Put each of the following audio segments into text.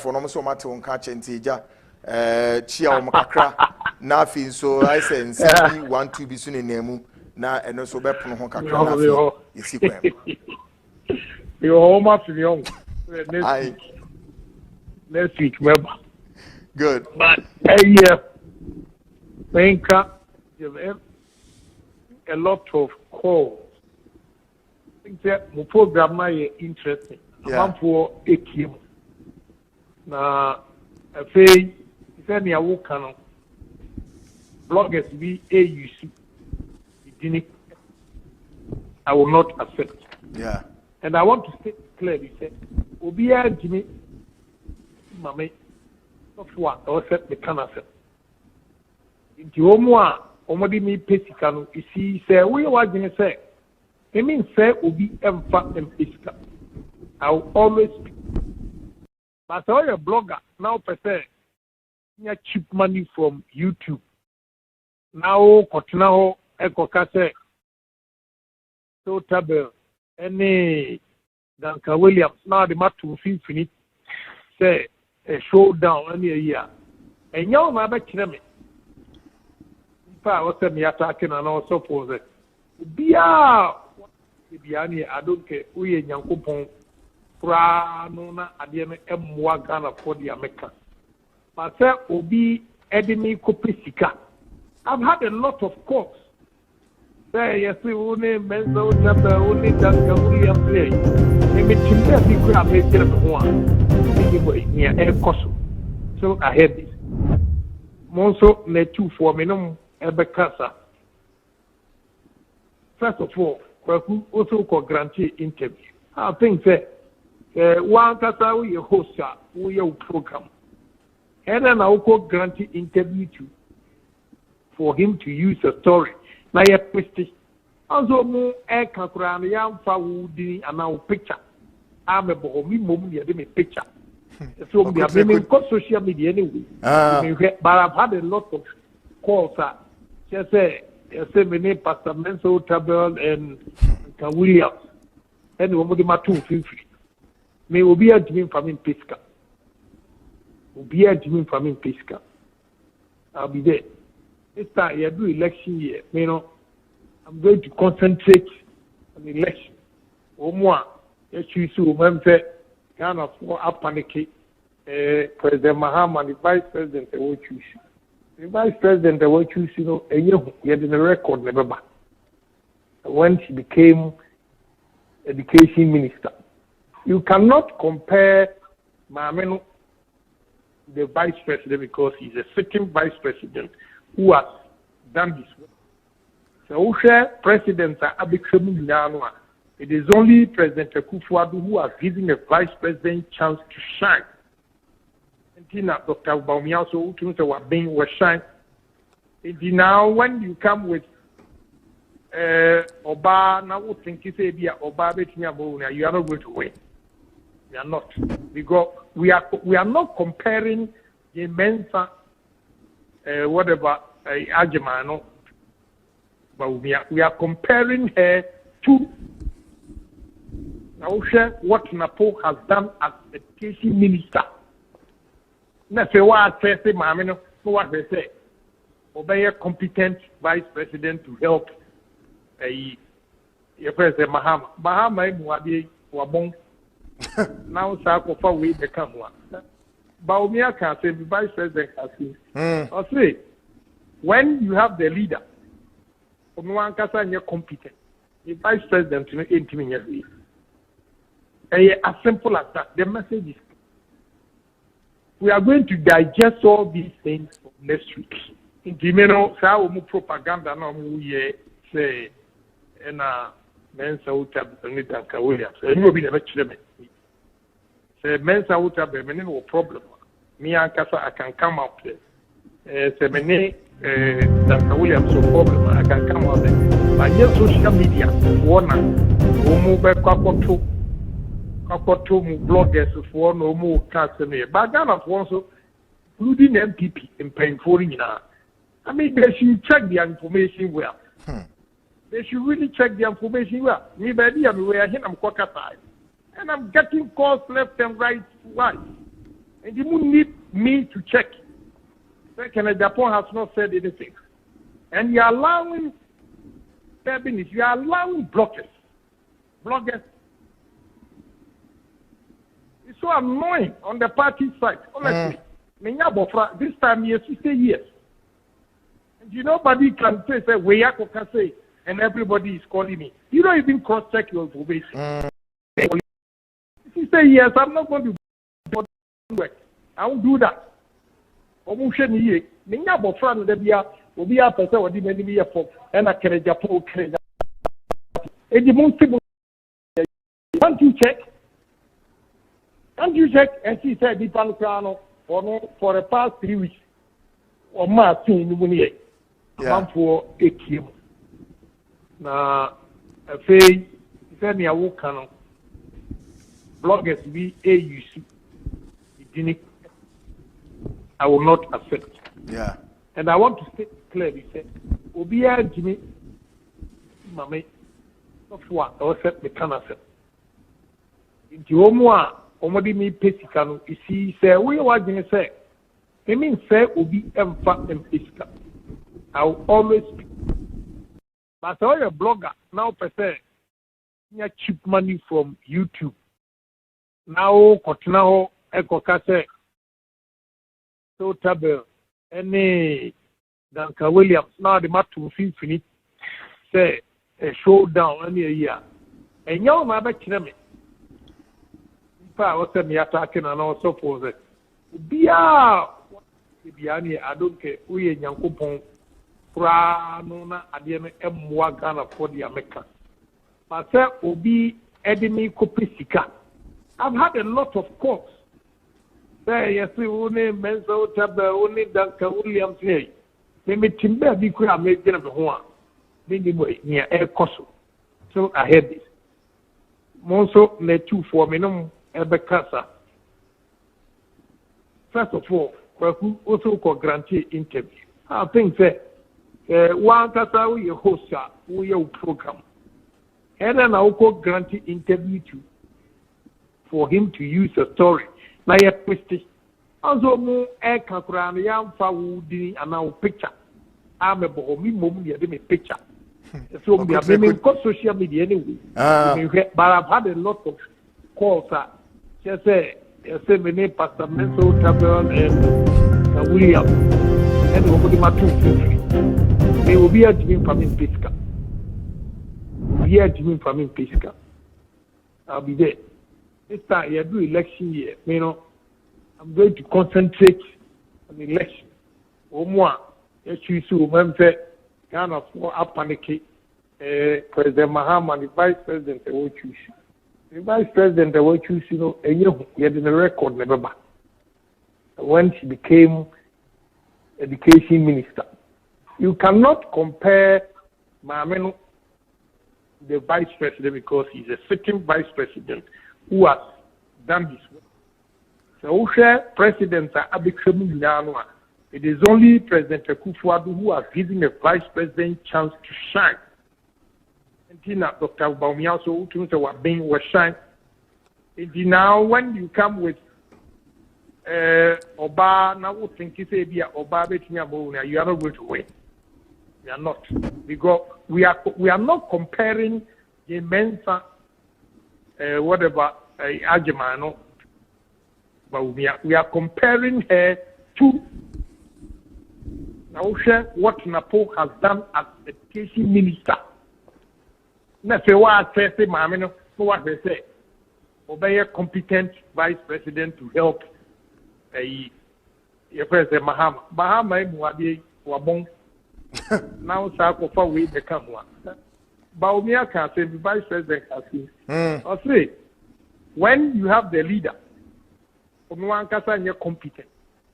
For no so matter on catch and tija chia o makakra na afi so I say nsi 1 2 bi so ne nemu na eno so be pono ho kakra na afi yesi kwem yo home after young next week remember good but yeah think a lot of calls I think that my program na interesting am for ekim na afei say me awo kan bloggers be AUC didn't I will not accept. Yeah. And I want to state clearly say Obia Jimmy Mame of what or set the cancer. Into Omwa Omodi me pesicano, you see, say, we are going to say, I mean, say, Obi Emfa and Pesica. I will always speak. But all your blogger now per se, you cheap money from YouTube. Now, Kotnao, Eko Kase, so Tabel, any Duncan Williams, now the matter to finish, say, a showdown any a year. And young my back to me. If I was me attacking and also for it. Bia, I don't care. We in Yankupon, Pranona, Adiame, Mwagana for the America. But say, Obi, Edimi Kopisika. I've had a lot of calls. Say, yes, we only Menzo, only Duncan Williams play. Maybe Timber, we could have made them one. Near air cost. So I had this. Monso, ne two for me, no, Ebekasa. First of all, we also could grant interview. I think that one Kasa, we host, we have program. And then I could grant interview to for him to use a story. Now, you have also more air Kakran, young Fawudi, and now picture. I'm a bohemi moment, you have a picture. So we have been on social media anyway. But I've had a lot of calls. Just say my name Pastor Menso Tabel and Williams. And one of them are 250. May we be a dream from in Pisca. Will be a dream from in Pisca. I'll be there. This time you do election year. You know, I'm going to concentrate on election. Or more, you choose to remember. Kind of up panic. President Mahama, the vice president, they will choose. The vice president, they will choose, you know, a year, he had in a record, never back. When she became education minister. You cannot compare Mameno, the vice president, because he's a sitting vice president who has done this work. So, presidents are Abikemu Nyanwa. It is only President Akufo-Addo who has given a vice president chance to shine. And Dr. Bawumia also was shine. Now, when you come with Oba, now think you say Oba, you are not going to win. We are not, because we are not comparing the Mensa, whatever Ajimano Bawumia. We are comparing her to. Now, what Napo has done as education minister. That's what I say, Mamino, what they say. Obey a competent vice president to help President Mahama. Mahama, Mwadi, Wabong. Now, Sakofa, we become one. Bawumia can say, the vice president can say. Or say, when you have the leader, you're competent, the vice president ain't me. As simple as that. The message is we are going to digest all these things next week. In Jimeno, Sao propaganda no say and Mensa Uta Benita Williams. And you'll be the next limit. Say Mensa Uta Benin no problem. Me and Casa, I can come out there. Say Mene Dr. Williams no problem. I can come out there. But yes, social media, one, Omo Beko Akotomu bloggers for no more cats in here. But Ghana also, including MPP in painful. I mean, they should check the information well. They should really check the information well. Me, baby, I'm where I'm side. And I'm getting calls left and right. Why? And you need me to check. Second, Japan has not said anything. And you're allowing, you are allowing bloggers. It's so annoying on the party side. Honestly, this time, yes, 60 years. And nobody can say, Weyako can say, and everybody is calling me. You don't even cross-check your information. If you say, yes, I'm not going to do work. I won't do that. You Can't you check? Can't you check? And she said, for the past 3 weeks, or more, for 8 years. Now, I say, if me, I will can bloggers be AUC. I will not accept. Yeah. And I want to state clearly, say, Obia Jimmy, Mammy, not what I said, the can accept. Into Omwa, Omadi me Pesicano, you see, say, we are going to say, I mean, say, Obi Mfa and Pesica. I will always speak. But I saw a blogger now, per se, cheap money from YouTube. Now, Kotnao, Eko Kase, so Tabel, any Duncan Williams, now the Matu Symphony, say, a showdown any year. And young Mabek Chinemi. I was me attacking and also for it. I don't care. We in Yankupon, Pranona, Adiana, Mwagana for the America. But sir, Obi, Edimi Kopisika. I've had a lot of calls. Say, yes, only Menzo Tabba, only Duncan Williams here. Maybe Timber be queer, make them one. Maybe near Air Cosso. So I heard this. Monso, ne 2 for me, no. Ebekasa. First of all, we also called grantee interview. I think that one kasa we host we program, and then I will grantee interview to for him to use a story. Now you twist. Also, mo kakura na yam fa wudi ana picture. I'm a bohomi mum ya me picture. So we have been on social media anyway. But I've had a lot of calls. Just say my name Pastor Menso Tabel and William and nobody Matu. They will be a Jimmy Famin Pisca. We are Jimmy Famin Pisca. I'll be there. This time you do election year. You know, I'm going to concentrate on the election. Or more, yes, you see, Memphis, Ghana for a panic. President Mahama, the Vice President, they will choose. The Vice President, they will choose, and you had in the record, never back. When she became Education Minister. You cannot compare Mameno, the Vice President, because he's a sitting Vice President who has done this work. So, President Abikemu, it is only President Akufo-Addo who has given a Vice President chance to shine. And Dr. Baumia also was shine. Now, when you come with Oba, now we think you say Oba, you are not going to win. We are not, because we are not comparing the Mensa, whatever Ajamano, but we are comparing her to what Napo has done as education minister. Now, say what I say, Mamino, what they say. Obey a competent vice president to help your president Mahama. Mahama, Wabon. Now, Sako we become one. Baumia can say the vice president can say. Or say, when you have the leader, you're competent.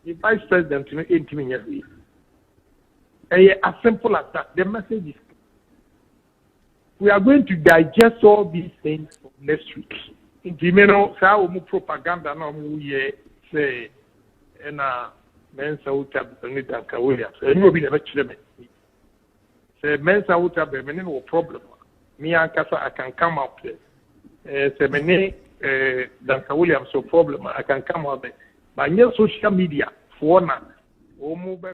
The vice president is intimate. As simple as that. The message is we are going to digest all these things next week. nti me no saa wo mu propaganda na mu ye say na mensa uta ni Duncan Williams e no bi na kire me say mensa uta be me no problem me ankasa I can come out say me ne Duncan Williams so problem I can come out but nye social media for na o mu be